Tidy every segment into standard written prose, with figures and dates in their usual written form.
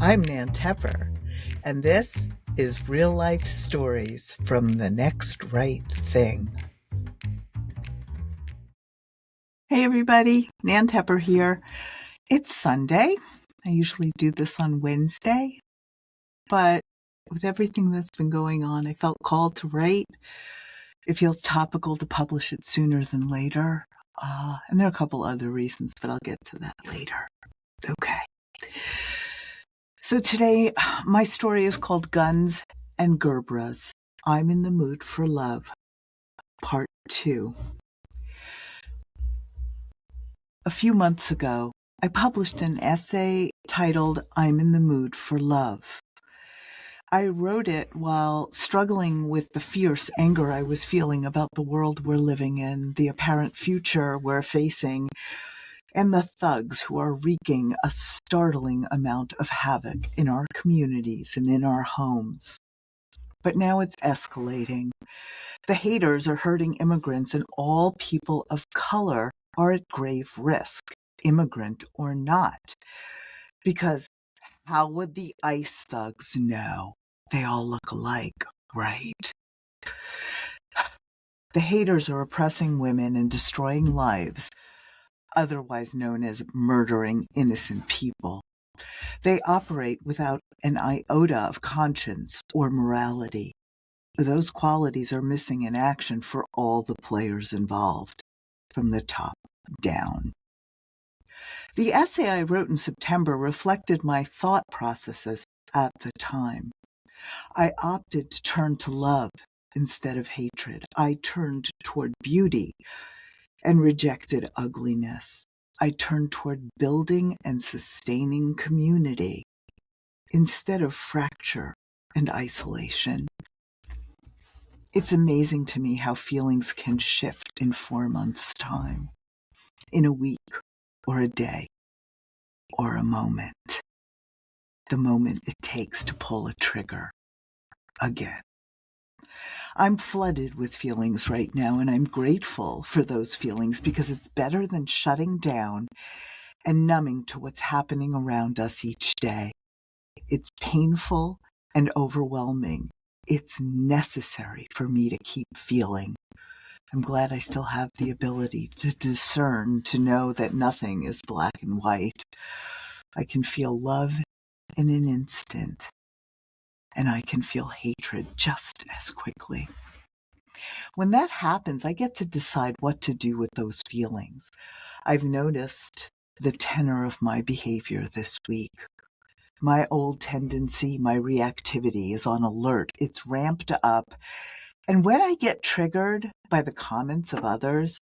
I'm Nan Tepper, and this is Real Life Stories from the Next Right Thing. Hey everybody, Nan Tepper here. It's Sunday. I usually do this on Wednesday, but with everything that's been going on, I felt called to write. It feels topical to publish it sooner than later. And there are a couple other reasons, but I'll get to that later. Okay. So today, my story is called Guns and Gerberas. I'm in the Mood for Love, Part 2. A few months ago, I published an essay titled I'm in the Mood for Love. I wrote it while struggling with the fierce anger I was feeling about the world we're living in, the apparent future we're facing, and the thugs who are wreaking a startling amount of havoc in our communities and in our homes. But now it's escalating. The haters are hurting immigrants, and all people of color are at grave risk, immigrant or not. Because how would the ICE thugs know? They all look alike, right? The haters are oppressing women and destroying lives, otherwise known as murdering innocent people. They operate without an iota of conscience or morality. Those qualities are missing in action for all the players involved, from the top down. The essay I wrote in September reflected my thought processes at the time. I opted to turn to love instead of hatred. I turned toward beauty and rejected ugliness. I turned toward building and sustaining community instead of fracture and isolation. It's amazing to me how feelings can shift in 4 months' time, in a week or a day or a moment. The moment it takes to pull a trigger again. I'm flooded with feelings right now, and I'm grateful for those feelings because it's better than shutting down and numbing to what's happening around us each day. It's painful and overwhelming. It's necessary for me to keep feeling. I'm glad I still have the ability to discern, to know that nothing is black and white. I can feel love in an instant, and I can feel hatred just as quickly. When that happens, I get to decide what to do with those feelings. I've noticed the tenor of my behavior this week. My old tendency, my reactivity is on alert. It's ramped up. And when I get triggered by the comments of others,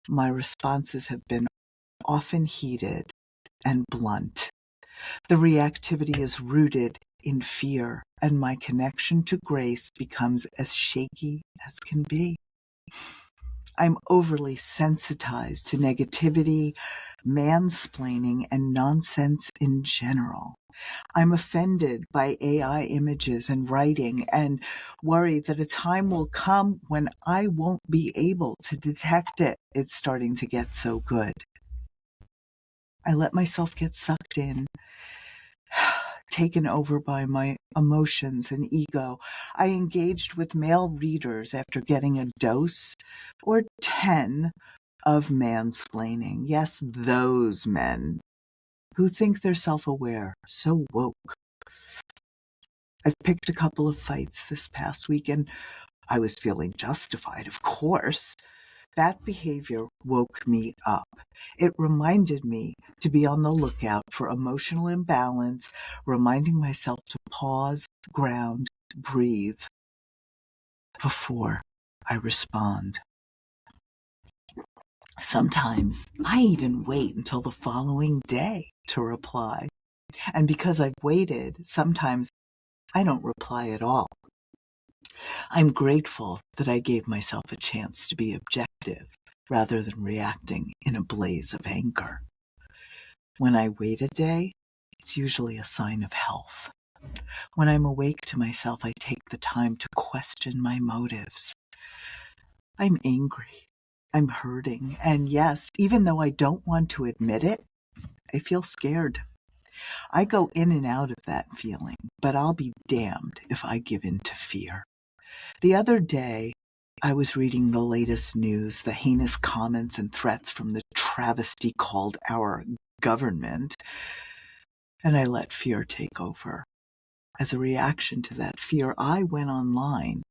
my responses have been often heated and blunt. The reactivity is rooted in fear, and my connection to grace becomes as shaky as can be. I'm overly sensitized to negativity, mansplaining, and nonsense in general. I'm offended by AI images and writing and worry that a time will come when I won't be able to detect it. It's starting to get so good. I let myself get sucked in, taken over by my emotions and ego. I engaged with male readers after getting a dose or 10 of mansplaining. Yes, those men who think they're self-aware, so woke. I've picked a couple of fights this past week, and I was feeling justified, of course. That behavior woke me up. It reminded me to be on the lookout for emotional imbalance, reminding myself to pause, ground, breathe before I respond. Sometimes I even wait until the following day to reply. And because I've waited, sometimes I don't reply at all. I'm grateful that I gave myself a chance to be objective rather than reacting in a blaze of anger. When I wait a day, it's usually a sign of health. When I'm awake to myself, I take the time to question my motives. I'm angry. I'm hurting. And yes, even though I don't want to admit it, I feel scared. I go in and out of that feeling, but I'll be damned if I give in to fear. The other day, I was reading the latest news, the heinous comments and threats from the travesty called our government, and I let fear take over. As a reaction to that fear, I went online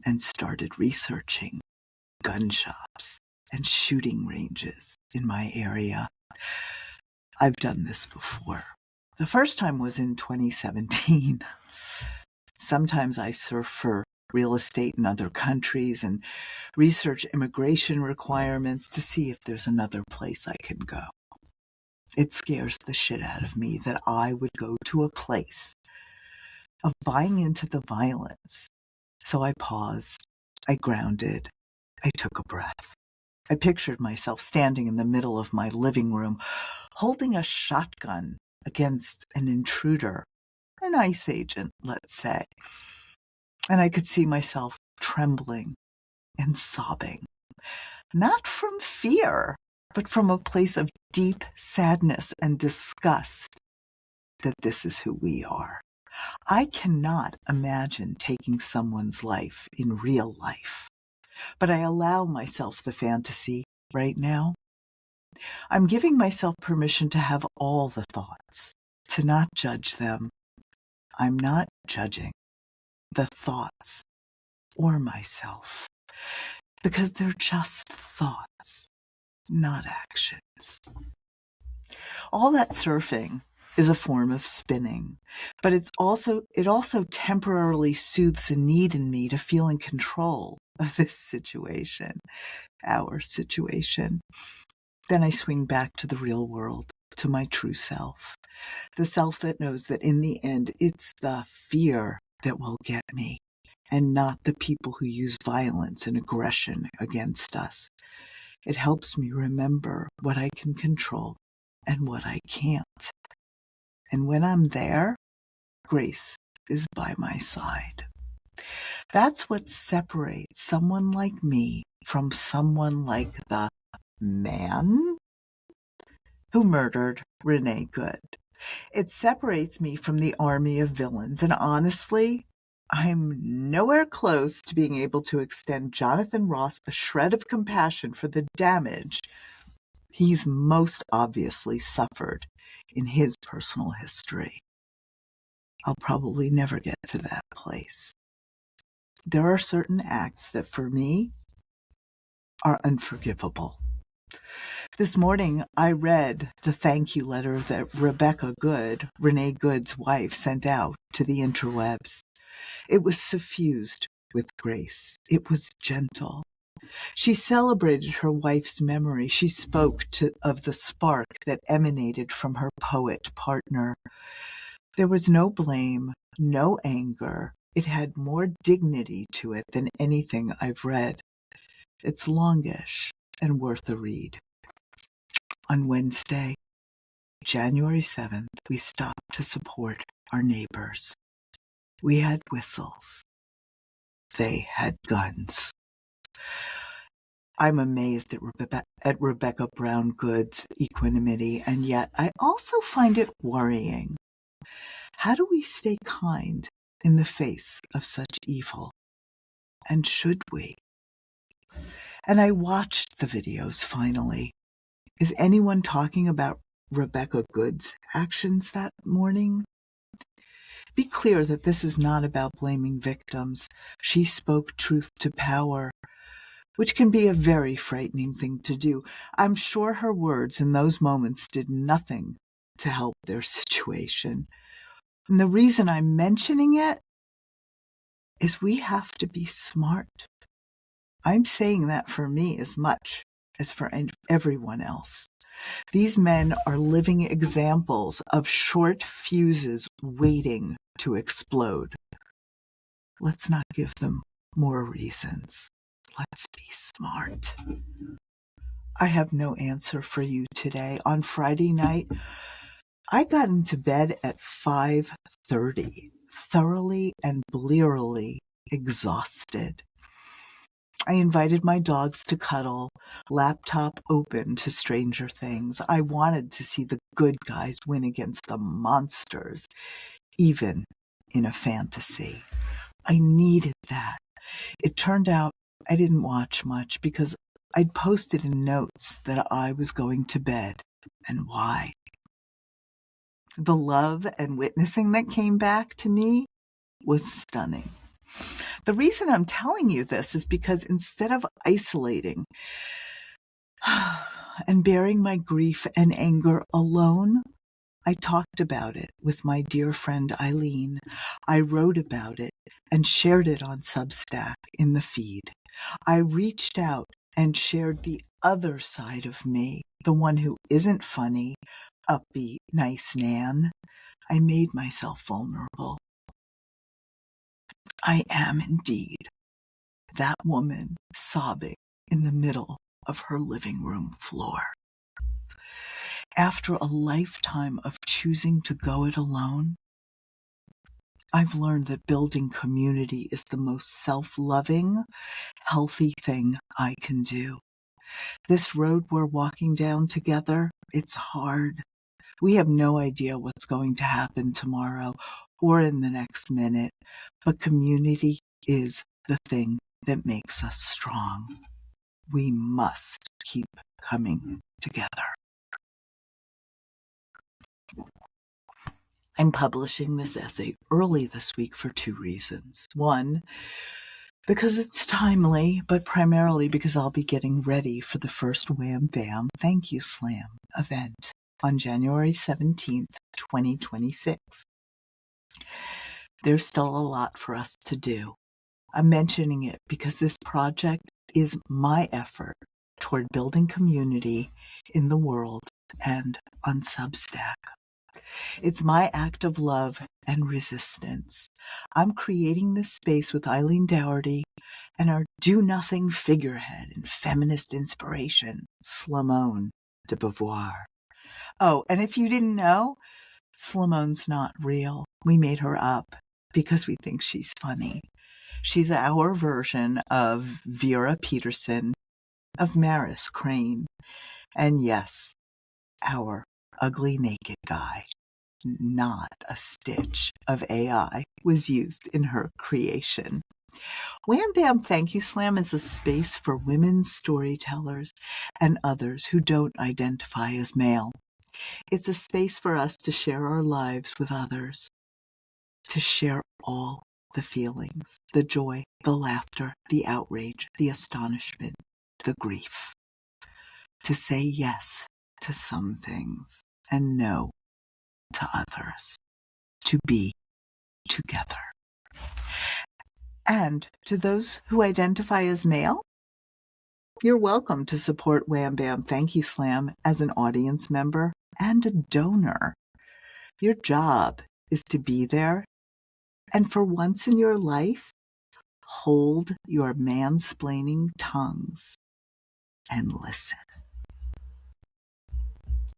and started researching gun shops and shooting ranges in my area. I've done this before. The first time was in 2017. Sometimes I surf for real estate in other countries and research immigration requirements to see if there's another place I can go. It scares the shit out of me that I would go to a place of buying into the violence. So I paused, I grounded, I took a breath. I pictured myself standing in the middle of my living room, holding a shotgun against an intruder, an ICE agent, let's say. And I could see myself trembling and sobbing, not from fear, but from a place of deep sadness and disgust that this is who we are. I cannot imagine taking someone's life in real life, but I allow myself the fantasy right now. I'm giving myself permission to have all the thoughts, to not judge them. I'm not judging the thoughts or myself, because they're just thoughts, not actions. All that surfing is a form of spinning, but it also temporarily soothes a need in me to feel in control of this situation, our situation. Then I swing back to the real world, to my true self, the self that knows that in the end, it's the fear that will get me, and not the people who use violence and aggression against us. It helps me remember what I can control and what I can't. And when I'm there, grace is by my side. That's what separates someone like me from someone like the man who murdered Renee Good. It separates me from the army of villains, and honestly, I'm nowhere close to being able to extend Jonathan Ross a shred of compassion for the damage he's most obviously suffered in his personal history. I'll probably never get to that place. There are certain acts that, for me, are unforgivable. This morning, I read the thank you letter that Rebecca Good, Renee Good's wife, sent out to the interwebs. It was suffused with grace. It was gentle. She celebrated her wife's memory. She spoke of the spark that emanated from her poet partner. There was no blame, no anger. It had more dignity to it than anything I've read. It's longish and worth a read. On Wednesday, January 7th, we stopped to support our neighbors. We had whistles. They had guns. I'm amazed at Rebecca Brown Good's equanimity, and yet I also find it worrying. How do we stay kind in the face of such evil? And should we? And I watched the videos finally. Is anyone talking about Rebecca Good's actions that morning? Be clear that this is not about blaming victims. She spoke truth to power, which can be a very frightening thing to do. I'm sure her words in those moments did nothing to help their situation. And the reason I'm mentioning it is we have to be smart. I'm saying that for me as much as for everyone else. These men are living examples of short fuses waiting to explode. Let's not give them more reasons. Let's be smart. I have no answer for you today. On Friday night, I got into bed at 5:30, thoroughly and blearily exhausted. I invited my dogs to cuddle, laptop open to Stranger Things. I wanted to see the good guys win against the monsters, even in a fantasy. I needed that. It turned out I didn't watch much because I'd posted in notes that I was going to bed. And why? The love and witnessing that came back to me was stunning. The reason I'm telling you this is because instead of isolating and bearing my grief and anger alone, I talked about it with my dear friend Eileen. I wrote about it and shared it on Substack in the feed. I reached out and shared the other side of me, the one who isn't funny, upbeat, nice Nan. I made myself vulnerable. I am indeed that woman sobbing in the middle of her living room floor. After a lifetime of choosing to go it alone, I've learned that building community is the most self-loving, healthy thing I can do. This road we're walking down together, it's hard. We have no idea what's going to happen tomorrow or in the next minute, but community is the thing that makes us strong. We must keep coming together. I'm publishing this essay early this week for 2 reasons. One, because it's timely, but primarily because I'll be getting ready for the first Wham Bam Thank You Slam event on January 17th, 2026. There's still a lot for us to do. I'm mentioning it because this project is my effort toward building community in the world and on Substack. It's my act of love and resistance. I'm creating this space with Eileen Dougherty and our do-nothing figurehead and feminist inspiration, Simone de Beauvoir. Oh, and if you didn't know, Simone's not real. We made her up because we think she's funny. She's our version of Vera Peterson, of Maris Crane, and yes, our ugly naked guy. Not a stitch of AI was used in her creation. Wham Bam Thank You Slam is a space for women storytellers and others who don't identify as male. It's a space for us to share our lives with others, to share all the feelings, the joy, the laughter, the outrage, the astonishment, the grief. To say yes to some things and no to others. To be together. And to those who identify as male, you're welcome to support Wham Bam Thank You Slam as an audience member and a donor. Your job is to be there and for once in your life, hold your mansplaining tongues and listen.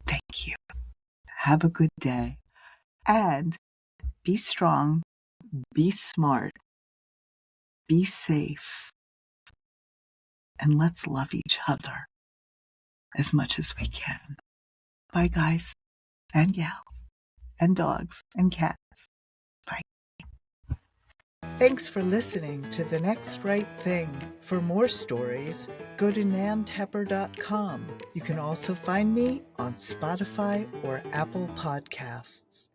Thank you. Have a good day and be strong, be smart, be safe, and let's love each other as much as we can. Bye, guys and gals and dogs and cats. Bye. Thanks for listening to The Next Right Thing. For more stories, go to nantepper.com. You can also find me on Spotify or Apple Podcasts.